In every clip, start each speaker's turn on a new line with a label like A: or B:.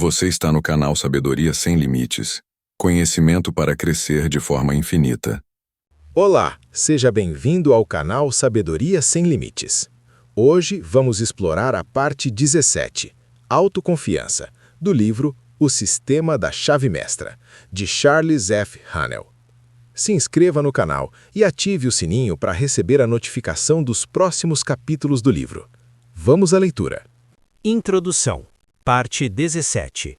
A: Você está no canal Sabedoria Sem Limites. Conhecimento para crescer de forma infinita.
B: Olá, seja bem-vindo ao canal Sabedoria Sem Limites. Hoje vamos explorar a parte 17, Autoconfiança, do livro O Sistema da Chave Mestra, de Charles F. Haanel. Se inscreva no canal e ative o sininho para receber a notificação dos próximos capítulos do livro. Vamos à leitura.
C: Introdução. Parte 17.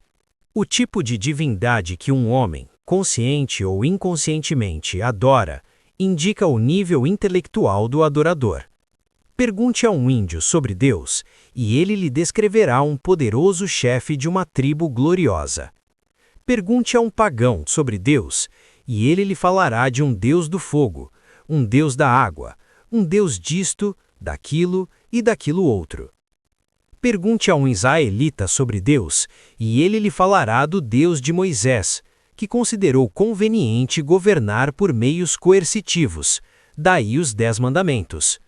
C: O tipo de divindade que um homem, consciente ou inconscientemente, adora, indica o nível intelectual do adorador. Pergunte a um índio sobre Deus, e ele lhe descreverá um poderoso chefe de uma tribo gloriosa. Pergunte a um pagão sobre Deus, e ele lhe falará de um Deus do fogo, um Deus da água, um Deus disto, daquilo e daquilo outro. Pergunte a um israelita sobre Deus, e ele lhe falará do Deus de Moisés, que considerou conveniente governar por meios coercitivos, daí os 10 mandamentos.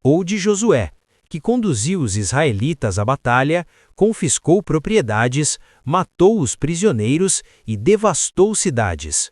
C: Ou de Josué, que conduziu os israelitas à batalha, confiscou propriedades, matou os prisioneiros e devastou cidades.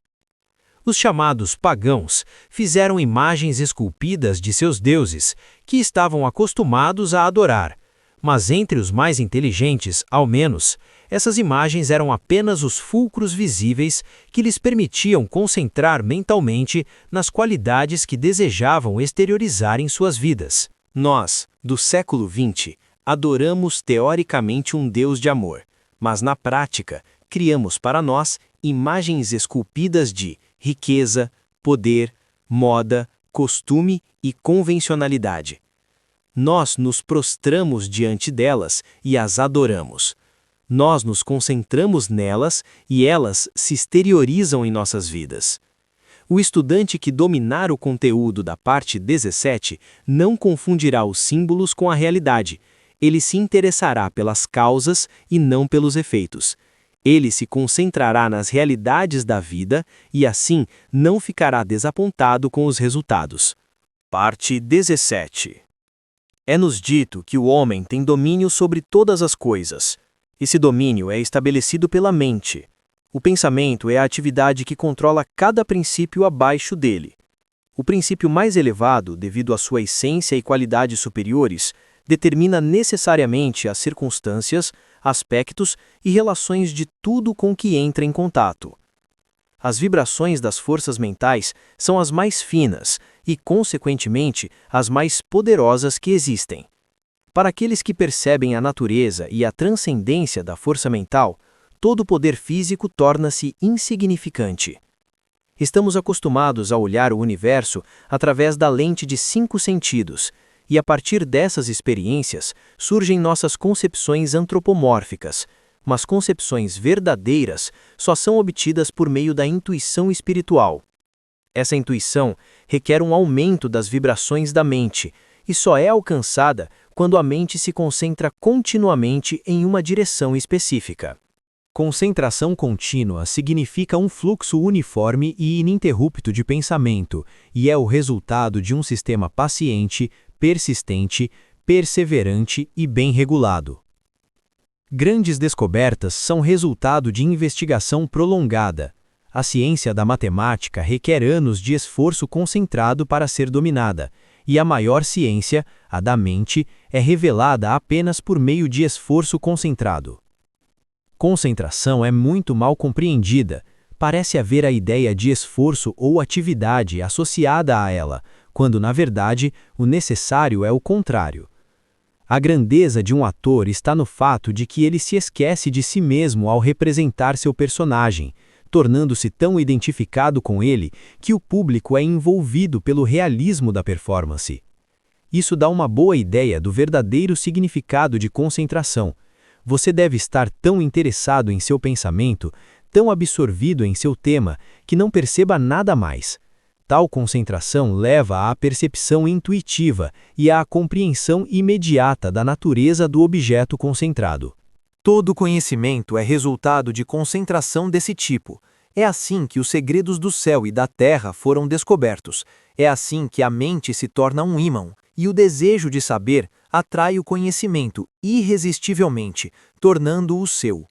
C: Os chamados pagãos fizeram imagens esculpidas de seus deuses, que estavam acostumados a adorar, mas entre os mais inteligentes, ao menos, essas imagens eram apenas os fulcros visíveis que lhes permitiam concentrar mentalmente nas qualidades que desejavam exteriorizar em suas vidas. Nós, do século XX, adoramos teoricamente um Deus de amor, mas na prática, criamos para nós imagens esculpidas de riqueza, poder, moda, costume e convencionalidade. Nós nos prostramos diante delas e as adoramos. Nós nos concentramos nelas e elas se exteriorizam em nossas vidas. O estudante que dominar o conteúdo da parte 17 não confundirá os símbolos com a realidade. Ele se interessará pelas causas e não pelos efeitos. Ele se concentrará nas realidades da vida e, assim, não ficará desapontado com os resultados. Parte 17. É-nos dito que o homem tem domínio sobre todas as coisas. Esse domínio é estabelecido pela mente. O pensamento é a atividade que controla cada princípio abaixo dele. O princípio mais elevado, devido à sua essência e qualidades superiores, determina necessariamente as circunstâncias, aspectos e relações de tudo com que entra em contato. As vibrações das forças mentais são as mais finas e, consequentemente, as mais poderosas que existem. Para aqueles que percebem a natureza e a transcendência da força mental, todo o poder físico torna-se insignificante. Estamos acostumados a olhar o universo através da lente de 5 sentidos, e a partir dessas experiências surgem nossas concepções antropomórficas, mas concepções verdadeiras só são obtidas por meio da intuição espiritual. Essa intuição requer um aumento das vibrações da mente e só é alcançada quando a mente se concentra continuamente em uma direção específica. Concentração contínua significa um fluxo uniforme e ininterrupto de pensamento e é o resultado de um sistema paciente, persistente, perseverante e bem regulado. Grandes descobertas são resultado de investigação prolongada. A ciência da matemática requer anos de esforço concentrado para ser dominada, e a maior ciência, a da mente, é revelada apenas por meio de esforço concentrado. Concentração é muito mal compreendida. Parece haver a ideia de esforço ou atividade associada a ela, quando, na verdade, o necessário é o contrário. A grandeza de um ator está no fato de que ele se esquece de si mesmo ao representar seu personagem, tornando-se tão identificado com ele que o público é envolvido pelo realismo da performance. Isso dá uma boa ideia do verdadeiro significado de concentração. Você deve estar tão interessado em seu pensamento, tão absorvido em seu tema, que não perceba nada mais. Tal concentração leva à percepção intuitiva e à compreensão imediata da natureza do objeto concentrado. Todo conhecimento é resultado de concentração desse tipo. É assim que os segredos do céu e da terra foram descobertos. É assim que a mente se torna um ímã, e o desejo de saber atrai o conhecimento irresistivelmente, tornando-o seu.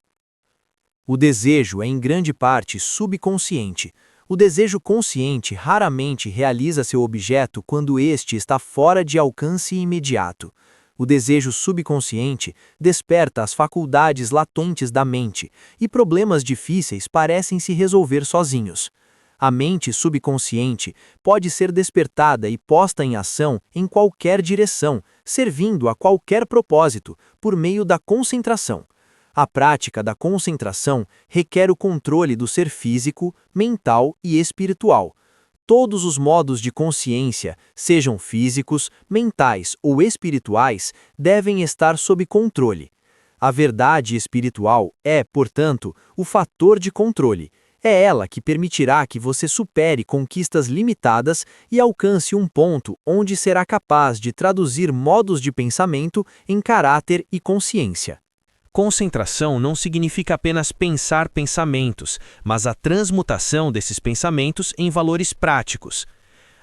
C: O desejo é em grande parte subconsciente. O desejo consciente raramente realiza seu objeto quando este está fora de alcance imediato. O desejo subconsciente desperta as faculdades latentes da mente, e problemas difíceis parecem se resolver sozinhos. A mente subconsciente pode ser despertada e posta em ação em qualquer direção, servindo a qualquer propósito, por meio da concentração. A prática da concentração requer o controle do ser físico, mental e espiritual. Todos os modos de consciência, sejam físicos, mentais ou espirituais, devem estar sob controle. A verdade espiritual é, portanto, o fator de controle. É ela que permitirá que você supere conquistas limitadas e alcance um ponto onde será capaz de traduzir modos de pensamento em caráter e consciência. Concentração não significa apenas pensar pensamentos, mas a transmutação desses pensamentos em valores práticos.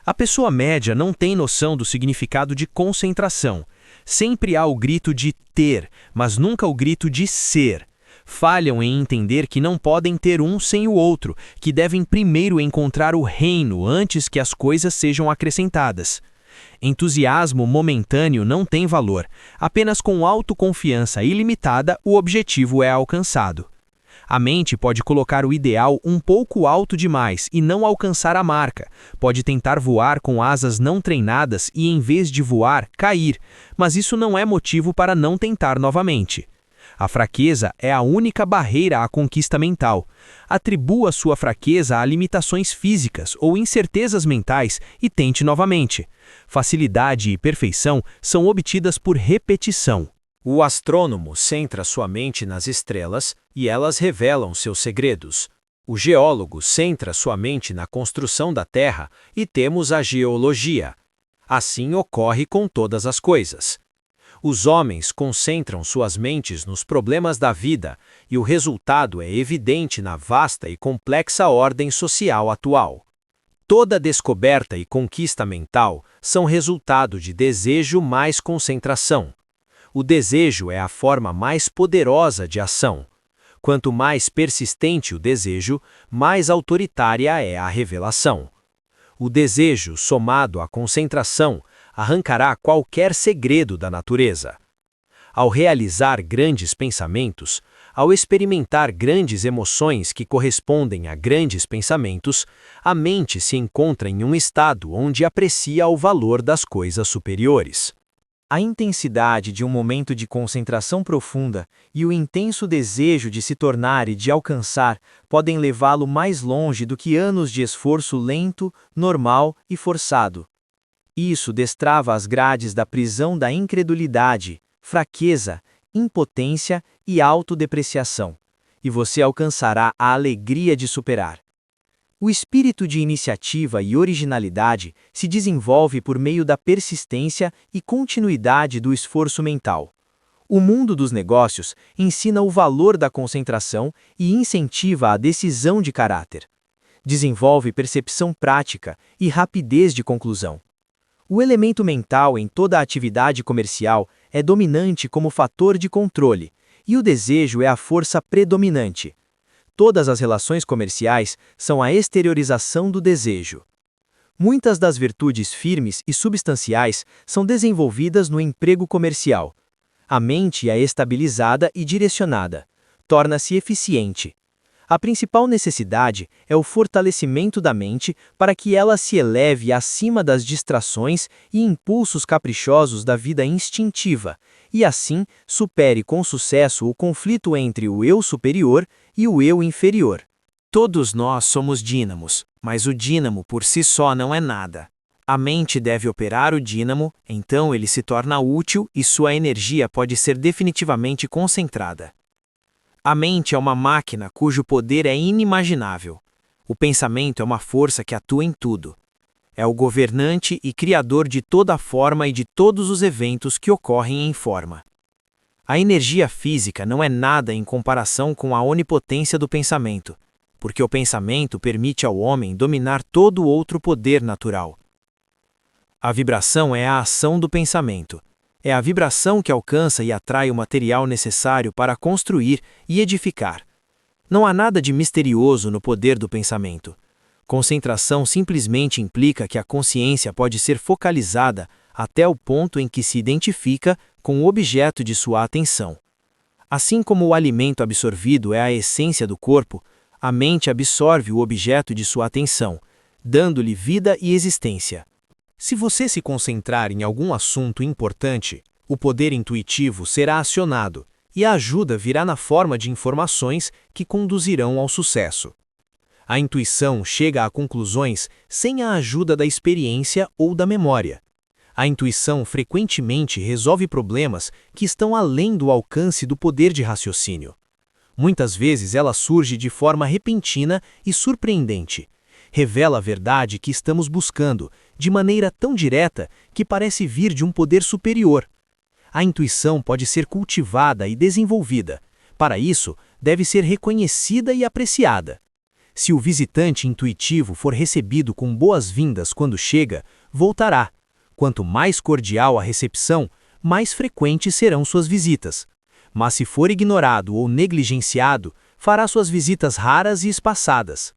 C: A pessoa média não tem noção do significado de concentração. Sempre há o grito de ter, mas nunca o grito de ser. Falham em entender que não podem ter um sem o outro, que devem primeiro encontrar o reino antes que as coisas sejam acrescentadas. Entusiasmo momentâneo não tem valor. Apenas com autoconfiança ilimitada o objetivo é alcançado. A mente pode colocar o ideal um pouco alto demais e não alcançar a marca. Pode tentar voar com asas não treinadas e, em vez de voar, cair, mas isso não é motivo para não tentar novamente. A fraqueza é a única barreira à conquista mental. Atribua sua fraqueza a limitações físicas ou incertezas mentais e tente novamente. Facilidade e perfeição são obtidas por repetição. O astrônomo centra sua mente nas estrelas e elas revelam seus segredos. O geólogo centra sua mente na construção da Terra e temos a geologia. Assim ocorre com todas as coisas. Os homens concentram suas mentes nos problemas da vida e o resultado é evidente na vasta e complexa ordem social atual. Toda descoberta e conquista mental são resultado de desejo mais concentração. O desejo é a forma mais poderosa de ação. Quanto mais persistente o desejo, mais autoritária é a revelação. O desejo, somado à concentração, arrancará qualquer segredo da natureza. Ao realizar grandes pensamentos, ao experimentar grandes emoções que correspondem a grandes pensamentos, a mente se encontra em um estado onde aprecia o valor das coisas superiores. A intensidade de um momento de concentração profunda e o intenso desejo de se tornar e de alcançar podem levá-lo mais longe do que anos de esforço lento, normal e forçado. Isso destrava as grades da prisão da incredulidade, fraqueza, impotência e autodepreciação, e você alcançará a alegria de superar. O espírito de iniciativa e originalidade se desenvolve por meio da persistência e continuidade do esforço mental. O mundo dos negócios ensina o valor da concentração e incentiva a decisão de caráter. Desenvolve percepção prática e rapidez de conclusão. O elemento mental em toda a atividade comercial é dominante como fator de controle, e o desejo é a força predominante. Todas as relações comerciais são a exteriorização do desejo. Muitas das virtudes firmes e substanciais são desenvolvidas no emprego comercial. A mente é estabilizada e direcionada, torna-se eficiente. A principal necessidade é o fortalecimento da mente para que ela se eleve acima das distrações e impulsos caprichosos da vida instintiva, e assim supere com sucesso o conflito entre o eu superior e o eu inferior. Todos nós somos dínamos, mas o dínamo por si só não é nada. A mente deve operar o dínamo, então ele se torna útil e sua energia pode ser definitivamente concentrada. A mente é uma máquina cujo poder é inimaginável. O pensamento é uma força que atua em tudo. É o governante e criador de toda a forma e de todos os eventos que ocorrem em forma. A energia física não é nada em comparação com a onipotência do pensamento, porque o pensamento permite ao homem dominar todo outro poder natural. A vibração é a ação do pensamento. É a vibração que alcança e atrai o material necessário para construir e edificar. Não há nada de misterioso no poder do pensamento. Concentração simplesmente implica que a consciência pode ser focalizada até o ponto em que se identifica com o objeto de sua atenção. Assim como o alimento absorvido é a essência do corpo, a mente absorve o objeto de sua atenção, dando-lhe vida e existência. Se você se concentrar em algum assunto importante, o poder intuitivo será acionado e a ajuda virá na forma de informações que conduzirão ao sucesso. A intuição chega a conclusões sem a ajuda da experiência ou da memória. A intuição frequentemente resolve problemas que estão além do alcance do poder de raciocínio. Muitas vezes ela surge de forma repentina e surpreendente. Revela a verdade que estamos buscando, de maneira tão direta que parece vir de um poder superior. A intuição pode ser cultivada e desenvolvida. Para isso, deve ser reconhecida e apreciada. Se o visitante intuitivo for recebido com boas-vindas quando chega, voltará. Quanto mais cordial a recepção, mais frequentes serão suas visitas. Mas se for ignorado ou negligenciado, fará suas visitas raras e espaçadas.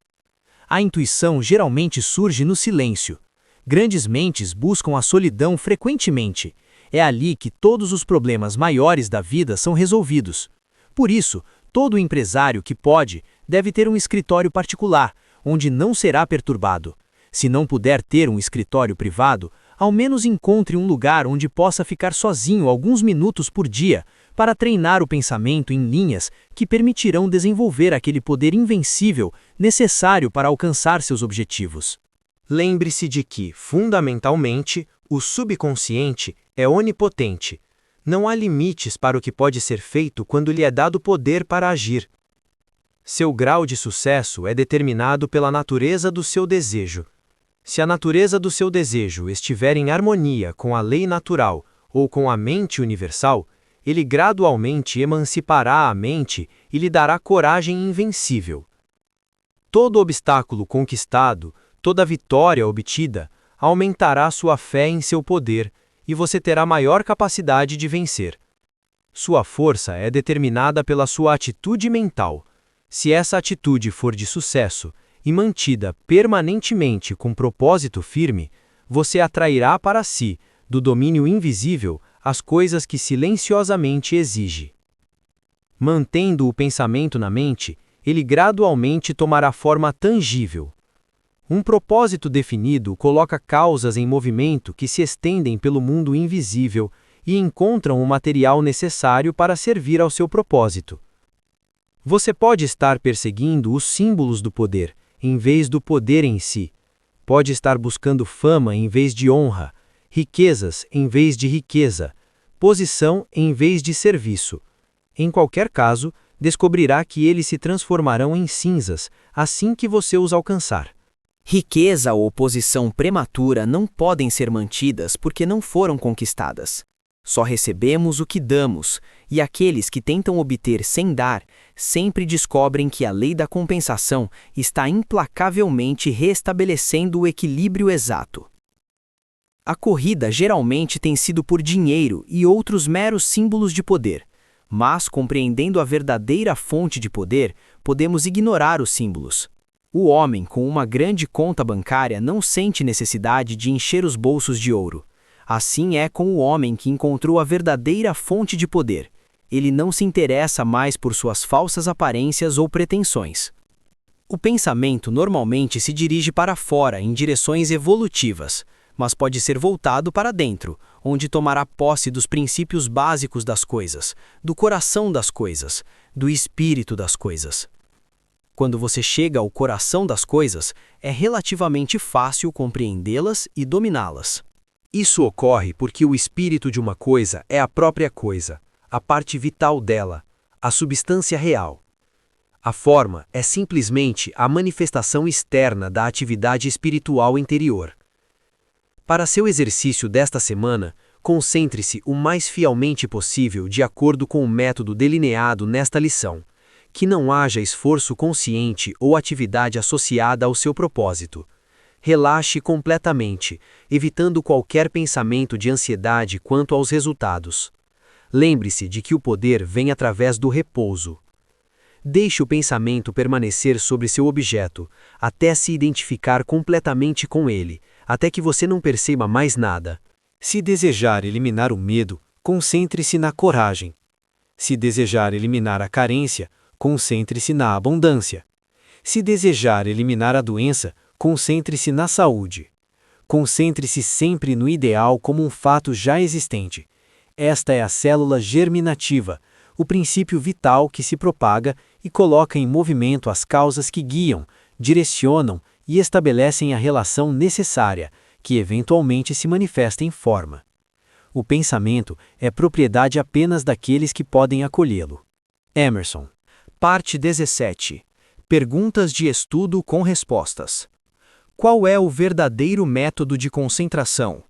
C: A intuição geralmente surge no silêncio. Grandes mentes buscam a solidão frequentemente. É ali que todos os problemas maiores da vida são resolvidos. Por isso, todo empresário que pode deve ter um escritório particular, onde não será perturbado. Se não puder ter um escritório privado, ao menos encontre um lugar onde possa ficar sozinho alguns minutos por dia, para treinar o pensamento em linhas que permitirão desenvolver aquele poder invencível necessário para alcançar seus objetivos. Lembre-se de que, fundamentalmente, o subconsciente é onipotente. Não há limites para o que pode ser feito quando lhe é dado poder para agir. Seu grau de sucesso é determinado pela natureza do seu desejo. Se a natureza do seu desejo estiver em harmonia com a lei natural ou com a mente universal, ele gradualmente emancipará a mente e lhe dará coragem invencível. Todo obstáculo conquistado, toda vitória obtida, aumentará sua fé em seu poder e você terá maior capacidade de vencer. Sua força é determinada pela sua atitude mental. Se essa atitude for de sucesso e mantida permanentemente com propósito firme, você atrairá para si, do domínio invisível, as coisas que silenciosamente exige. Mantendo o pensamento na mente, ele gradualmente tomará forma tangível. Um propósito definido coloca causas em movimento que se estendem pelo mundo invisível e encontram o material necessário para servir ao seu propósito. Você pode estar perseguindo os símbolos do poder, em vez do poder em si. Pode estar buscando fama em vez de honra, riquezas em vez de riqueza, posição em vez de serviço. Em qualquer caso, descobrirá que eles se transformarão em cinzas assim que você os alcançar.
D: Riqueza ou posição prematura não podem ser mantidas porque não foram conquistadas. Só recebemos o que damos, e aqueles que tentam obter sem dar, sempre descobrem que a lei da compensação está implacavelmente restabelecendo o equilíbrio exato. A corrida geralmente tem sido por dinheiro e outros meros símbolos de poder, mas compreendendo a verdadeira fonte de poder, podemos ignorar os símbolos. O homem com uma grande conta bancária não sente necessidade de encher os bolsos de ouro. Assim é com o homem que encontrou a verdadeira fonte de poder. Ele não se interessa mais por suas falsas aparências ou pretensões. O pensamento normalmente se dirige para fora em direções evolutivas, mas pode ser voltado para dentro, onde tomará posse dos princípios básicos das coisas, do coração das coisas, do espírito das coisas. Quando você chega ao coração das coisas, é relativamente fácil compreendê-las e dominá-las. Isso ocorre porque o espírito de uma coisa é a própria coisa, a parte vital dela, a substância real. A forma é simplesmente a manifestação externa da atividade espiritual interior. Para seu exercício desta semana, concentre-se o mais fielmente possível de acordo com o método delineado nesta lição, que não haja esforço consciente ou atividade associada ao seu propósito. Relaxe completamente, evitando qualquer pensamento de ansiedade quanto aos resultados. Lembre-se de que o poder vem através do repouso.
C: Deixe o pensamento permanecer sobre seu objeto, até se identificar completamente com ele, até que você não perceba mais nada. Se desejar eliminar o medo, concentre-se na coragem. Se desejar eliminar a carência, concentre-se na abundância. Se desejar eliminar a doença, concentre-se na saúde. Concentre-se sempre no ideal como um fato já existente. Esta é a célula germinativa, o princípio vital que se propaga e coloca em movimento as causas que guiam, direcionam e estabelecem a relação necessária, que eventualmente se manifesta em forma. O pensamento é propriedade apenas daqueles que podem acolhê-lo. Emerson. Parte 17. Perguntas de estudo com respostas. Qual é o verdadeiro método de concentração?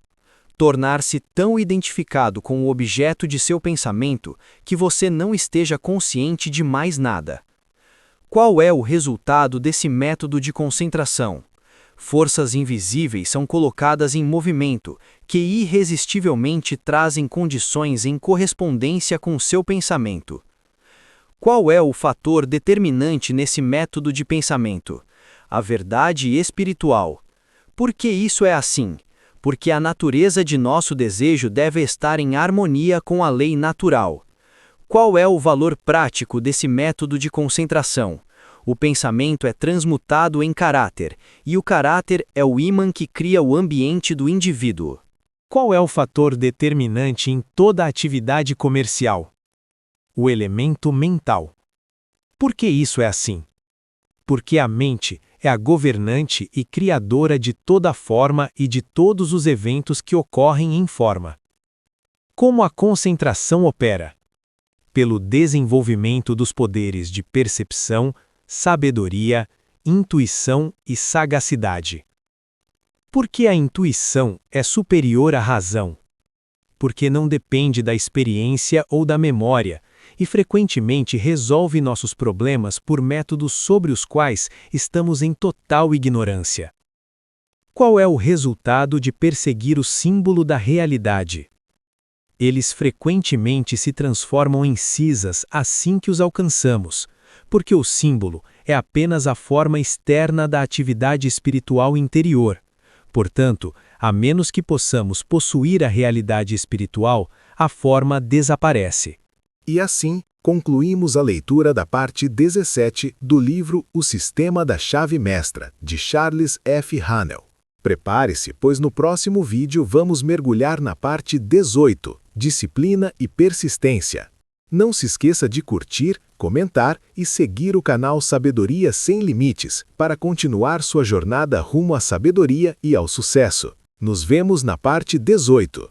C: Tornar-se tão identificado com o objeto de seu pensamento que você não esteja consciente de mais nada. Qual é o resultado desse método de concentração? Forças invisíveis são colocadas em movimento, que irresistivelmente trazem condições em correspondência com seu pensamento. Qual é o fator determinante nesse método de pensamento? A verdade espiritual. Por que isso é assim? Porque a natureza de nosso desejo deve estar em harmonia com a lei natural. Qual é o valor prático desse método de concentração? O pensamento é transmutado em caráter, e o caráter é o ímã que cria o ambiente do indivíduo.
E: Qual é o fator determinante em toda atividade comercial? O elemento mental. Por que isso é assim? Porque a mente é a governante e criadora de toda forma e de todos os eventos que ocorrem em forma. Como a concentração opera? Pelo desenvolvimento dos poderes de percepção, sabedoria, intuição e sagacidade. Por que a intuição é superior à razão? Porque não depende da experiência ou da memória, e frequentemente resolve nossos problemas por métodos sobre os quais estamos em total ignorância. Qual é o resultado de perseguir o símbolo da realidade? Eles frequentemente se transformam em cisas assim que os alcançamos, porque o símbolo é apenas a forma externa da atividade espiritual interior. Portanto, a menos que possamos possuir a realidade espiritual, a forma desaparece.
B: E assim, concluímos a leitura da parte 17 do livro O Sistema da Chave Mestra, de Charles F. Haanel. Prepare-se, pois no próximo vídeo vamos mergulhar na parte 18, Disciplina e Persistência. Não se esqueça de curtir, comentar e seguir o canal Sabedoria Sem Limites para continuar sua jornada rumo à sabedoria e ao sucesso. Nos vemos na parte 18.